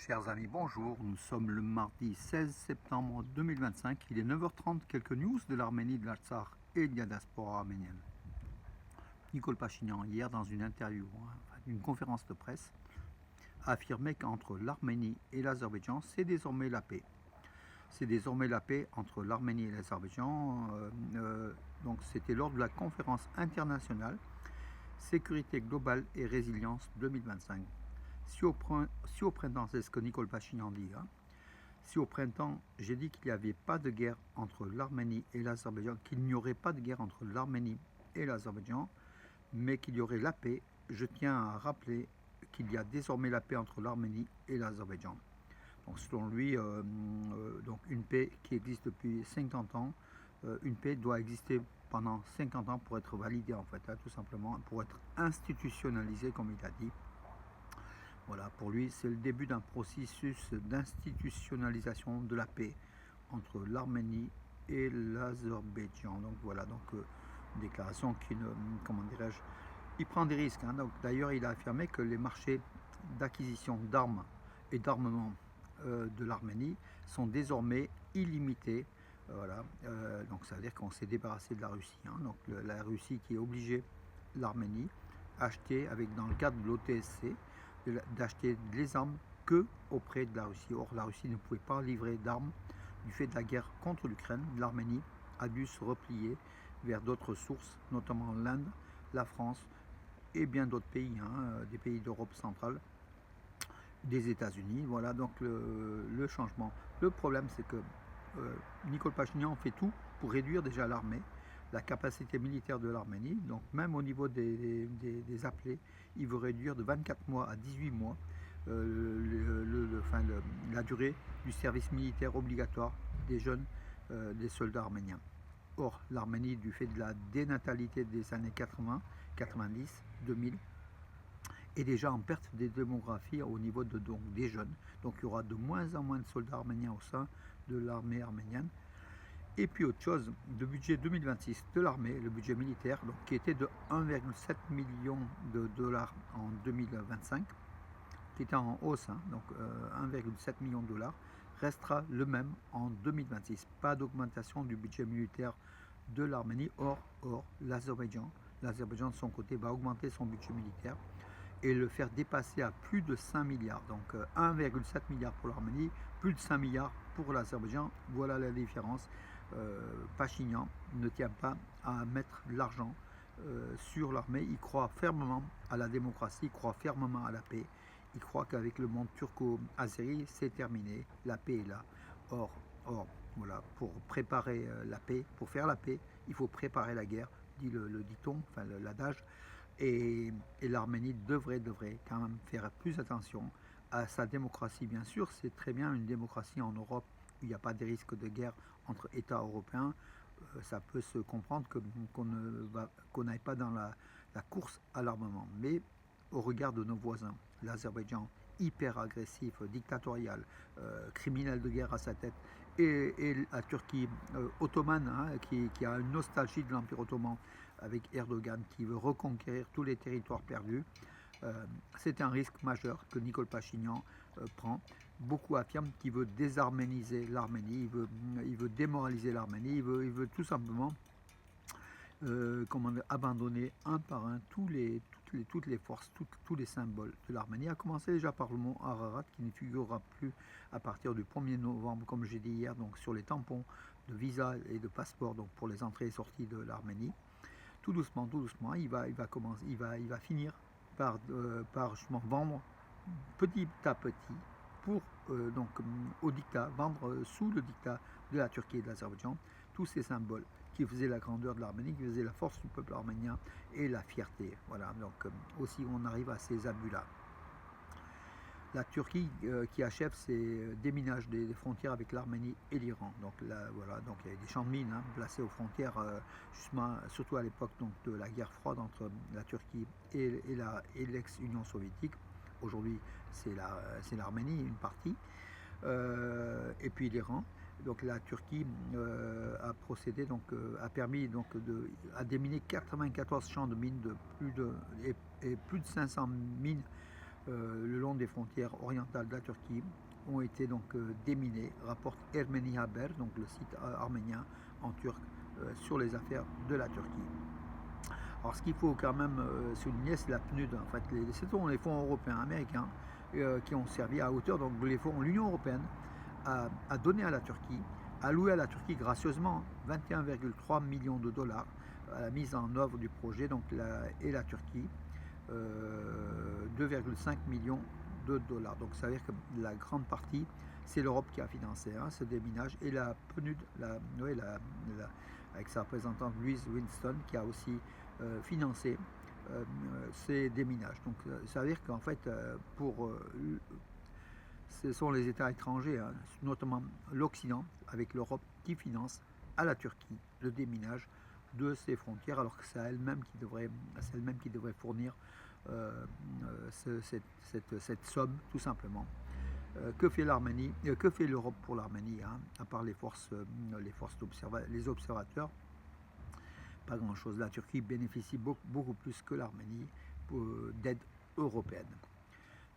Chers amis, bonjour. Nous sommes le mardi 16 septembre 2025. Il est 9h30. Quelques news de l'Arménie, de l'Artsakh et de la diaspora arménienne. Nicole Pachinian, hier, dans une interview, une conférence de presse, a affirmé qu'entre l'Arménie et l'Azerbaïdjan, c'est désormais la paix. C'est désormais la paix entre l'Arménie et l'Azerbaïdjan. Donc, c'était lors de la conférence internationale Sécurité globale et résilience 2025. Si au printemps, c'est ce que Nicole Pachinian dit, si au printemps j'ai dit qu'il n'y avait pas de guerre entre l'Arménie et l'Azerbaïdjan, qu'il n'y aurait pas de guerre entre l'Arménie et l'Azerbaïdjan, mais qu'il y aurait la paix, je tiens à rappeler qu'il y a désormais la paix entre l'Arménie et l'Azerbaïdjan. Donc selon lui, donc une paix qui existe depuis 50 ans, une paix doit exister pendant 50 ans pour être validée en fait, tout simplement, pour être institutionnalisée comme il a dit. Voilà, pour lui, c'est le début d'un processus d'institutionnalisation de la paix entre l'Arménie et l'Azerbaïdjan. Donc voilà, donc une déclaration qui ne, comment dirais-je, il prend des risques. Donc d'ailleurs, il a affirmé que les marchés d'acquisition d'armes et d'armement de l'Arménie sont désormais illimités. Voilà, donc ça veut dire qu'on s'est débarrassé de la Russie. Donc la Russie qui est obligée, l'Arménie, à acheter dans le cadre de l'OTSC, d'acheter les armes que auprès de la Russie. Or, la Russie ne pouvait pas livrer d'armes du fait de la guerre contre l'Ukraine. L'Arménie a dû se replier vers d'autres sources, notamment l'Inde, la France et bien d'autres pays, des pays d'Europe centrale, des États-Unis. Voilà donc le changement. Le problème, c'est que Nicole Pachinian fait tout pour réduire déjà l'armée, la capacité militaire de l'Arménie. Donc même au niveau des appelés, il veut réduire de 24 mois à 18 mois la durée du service militaire obligatoire des jeunes, des soldats arméniens. Or, l'Arménie, du fait de la dénatalité des années 80, 90, 2000, est déjà en perte de démographie au niveau des jeunes. Donc il y aura de moins en moins de soldats arméniens au sein de l'armée arménienne. Et puis autre chose, le budget 2026 de l'armée, le budget militaire, donc, qui était de 1,7 million de dollars en 2025, qui était en hausse, donc 1,7 million de dollars, restera le même en 2026. Pas d'augmentation du budget militaire de l'Arménie. Or l'Azerbaïdjan de son côté va augmenter son budget militaire et le faire dépasser à plus de 5 milliards. Donc 1,7 milliard pour l'Arménie, plus de 5 milliards pour l'Azerbaïdjan. Voilà la différence. Pachinian ne tient pas à mettre de l'argent sur l'armée. Il croit fermement à la démocratie, il croit fermement à la paix. Il croit qu'avec le monde turco-azéri, c'est terminé, la paix est là. Or, voilà, pour préparer la paix, pour faire la paix, il faut préparer la guerre, dit le dicton, enfin l'adage. Et l'Arménie devrait quand même faire plus attention à sa démocratie. Bien sûr, c'est très bien une démocratie en Europe où il n'y a pas de risque de guerre entre États européens. Ça peut se comprendre qu'on n'aille pas dans la course à l'armement. Mais au regard de nos voisins, l'Azerbaïdjan, hyper agressif, dictatorial, criminel de guerre à sa tête, et la Turquie ottomane, qui a une nostalgie de l'Empire ottoman avec Erdogan, qui veut reconquérir tous les territoires perdus. C'est un risque majeur que Nicole Pachinian prend. Beaucoup affirment qu'il veut désarméniser l'Arménie, il veut démoraliser l'Arménie, il veut tout simplement abandonner un par un toutes les forces, tous les symboles de l'Arménie, à commencer déjà par le mont Ararat, qui ne figurera plus à partir du 1er novembre, comme j'ai dit hier, donc sur les tampons de visa et de passeport, donc pour les entrées et sorties de l'Arménie. Tout doucement, il va finir par justement vendre petit à petit pour au dictat, vendre sous le dictat de la Turquie et de l'Azerbaïdjan tous ces symboles qui faisaient la grandeur de l'Arménie, qui faisaient la force du peuple arménien et la fierté. Voilà, donc aussi on arrive à ces abus-là. La Turquie qui achève ses déminages des frontières avec l'Arménie et l'Iran. Donc là, voilà, donc il y a des champs de mines placés aux frontières, justement, surtout à l'époque de la guerre froide entre la Turquie et l'ex-Union soviétique. Aujourd'hui, c'est l'Arménie, une partie, et puis l'Iran. Donc la Turquie a procédé, a permis à déminer 94 champs de mines et plus de 500 mines le long des frontières orientales de la Turquie ont été donc déminés, rapporte Ermeni Haber, donc le site arménien en turc sur les affaires de la Turquie. Alors ce qu'il faut quand même souligner, c'est la PNUD, en fait, les fonds européens, américains, qui ont servi à hauteur, donc les fonds l'Union européenne a donné à la Turquie, a loué à la Turquie gracieusement 21,3 millions de dollars à la mise en œuvre du projet, donc la Turquie, 2,5 millions de dollars. Donc ça veut dire que la grande partie, c'est l'Europe qui a financé ce déminage, et la PNUD, avec sa représentante Louise Winston, qui a aussi financé ces déminages. Donc ça veut dire qu'en fait, ce sont les États étrangers, notamment l'Occident, avec l'Europe, qui finance à la Turquie le déminage de ses frontières, alors que c'est elle-même qui devrait fournir cette somme, tout simplement. Que fait l'Arménie, que fait l'Europe pour l'Arménie, à part les observateurs? Pas grand-chose. La Turquie bénéficie beaucoup plus que l'Arménie d'aide européenne.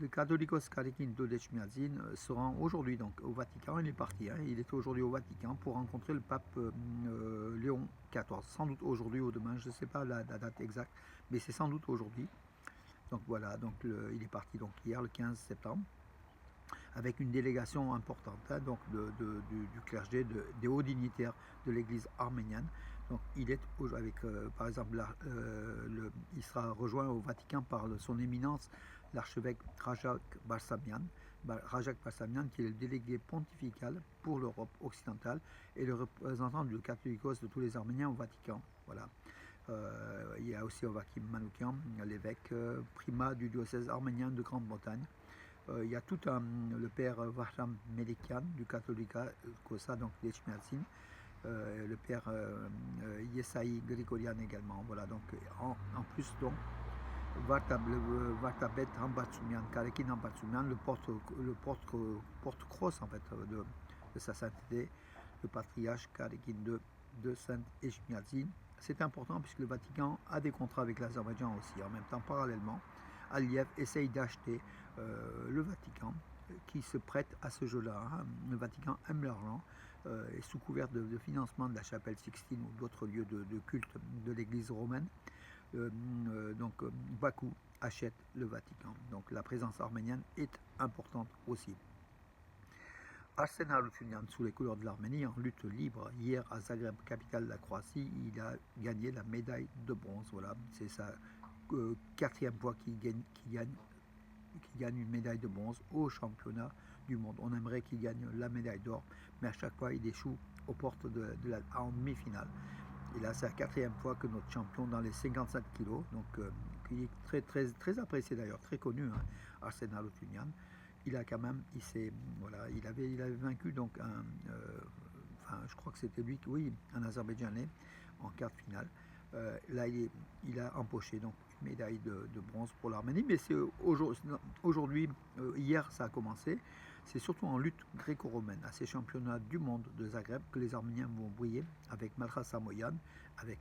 Le Catholicos Karakin Dodechmiadzin se rend aujourd'hui donc au Vatican. Il est parti, il est aujourd'hui au Vatican pour rencontrer le pape Léon XIV. Sans doute aujourd'hui ou demain, je ne sais pas la date exacte, mais c'est sans doute aujourd'hui. Donc voilà, donc il est parti donc hier, le 15 septembre, avec une délégation importante, donc du clergé, des hauts dignitaires de l'Église arménienne. Donc il est avec, par exemple, il sera rejoint au Vatican par son éminence, l'archevêque Rajak Barsamian, qui est le délégué pontifical pour l'Europe occidentale et le représentant du catholicos de tous les Arméniens au Vatican. Voilà. Il y a aussi Ovakim Manoukian, l'évêque primat du diocèse arménien de Grande-Bretagne. Il y a tout le père Vahram Melikian du Catholica Kosa, donc d'Echmiadzin, le père Yesaï Grigorian également. Voilà, donc en plus, donc, Vartabet Ambatsumian, Karakin Ambatsumian, le porte-crosse en fait de sa sainteté, le patriarche Karakin de Saint-Echmiadzin. C'est important puisque le Vatican a des contrats avec l'Azerbaïdjan aussi. En même temps, parallèlement, Aliyev essaye d'acheter le Vatican, qui se prête à ce jeu-là. Le Vatican aime l'argent, et sous couvert de financement de la chapelle Sixtine ou d'autres lieux de culte de l'Église romaine. Donc Bakou achète le Vatican. Donc la présence arménienne est importante aussi. Arsen Harutyunyan, sous les couleurs de l'Arménie, en lutte libre, hier à Zagreb, capitale de la Croatie, il a gagné la médaille de bronze. Voilà, c'est sa quatrième fois qu'il gagne une médaille de bronze au championnat du monde. On aimerait qu'il gagne la médaille d'or, mais à chaque fois il échoue aux portes en demi-finale. Et là, c'est la quatrième fois que notre champion dans les 57 kilos, donc qui est très apprécié d'ailleurs, très connu, Arsen Harutyunyan, il a quand même, il avait vaincu donc je crois que c'était lui, un Azerbaïdjanais en quart de finale. Là, il a empoché donc une médaille de bronze pour l'Arménie, mais c'est aujourd'hui, hier ça a commencé. C'est surtout en lutte gréco-romaine, à ces championnats du monde de Zagreb, que les Arméniens vont briller avec Madras Samoyan, avec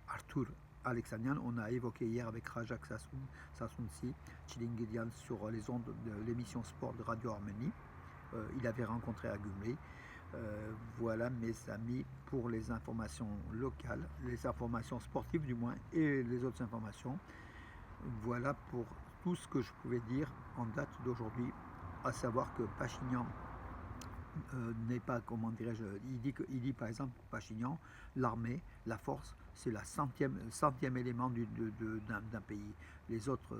Artur Alexanian. On a évoqué hier avec Rajak Sasunsi, Çilingiryan sur les ondes de l'émission Sport de Radio Arménie. Il avait rencontré à Gümrü. Voilà mes amis pour les informations locales, les informations sportives du moins, et les autres informations. Voilà pour tout ce que je pouvais dire en date d'aujourd'hui, à savoir que Pachinian n'est pas, comment dirais-je, il dit par exemple Pachinian, l'armée, la force, c'est la centième élément d'un pays. Les autres,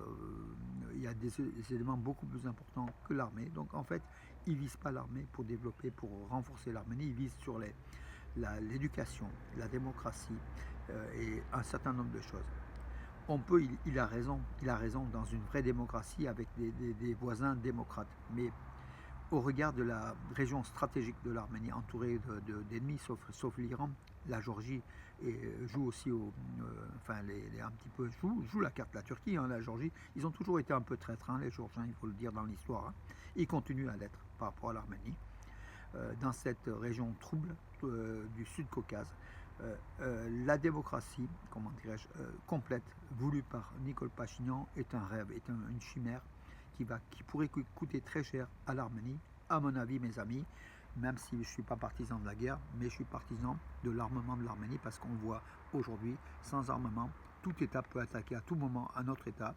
il y a des éléments beaucoup plus importants que l'armée. Donc en fait, il ne vise pas l'armée pour développer, pour renforcer l'Arménie, il vise sur l'éducation, la démocratie et un certain nombre de choses. Il a raison dans une vraie démocratie avec des voisins démocrates, mais au regard de la région stratégique de l'Arménie, entourée d'ennemis, sauf l'Iran, la Géorgie joue aussi un petit peu joue la carte de la Turquie, la Géorgie. Ils ont toujours été un peu traîtres, les Géorgiens, il faut le dire dans l'histoire. Ils continuent à l'être par rapport à l'Arménie. Dans cette région trouble du Sud-Caucase, la démocratie, comment dirais-je, complète, voulue par Nicole Pachinian, est un rêve, est une chimère qui pourrait coûter très cher à l'Arménie, à mon avis, mes amis, même si je ne suis pas partisan de la guerre, mais je suis partisan de l'armement de l'Arménie parce qu'on voit aujourd'hui, sans armement, tout État peut attaquer à tout moment un autre État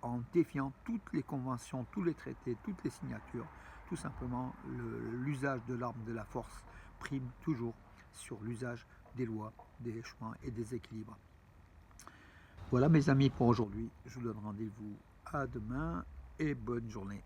en défiant toutes les conventions, tous les traités, toutes les signatures. Tout simplement, l'usage de l'arme de la force prime toujours sur l'usage des lois, des choix et des équilibres. Voilà mes amis pour aujourd'hui. Je vous donne rendez-vous à demain et bonne journée.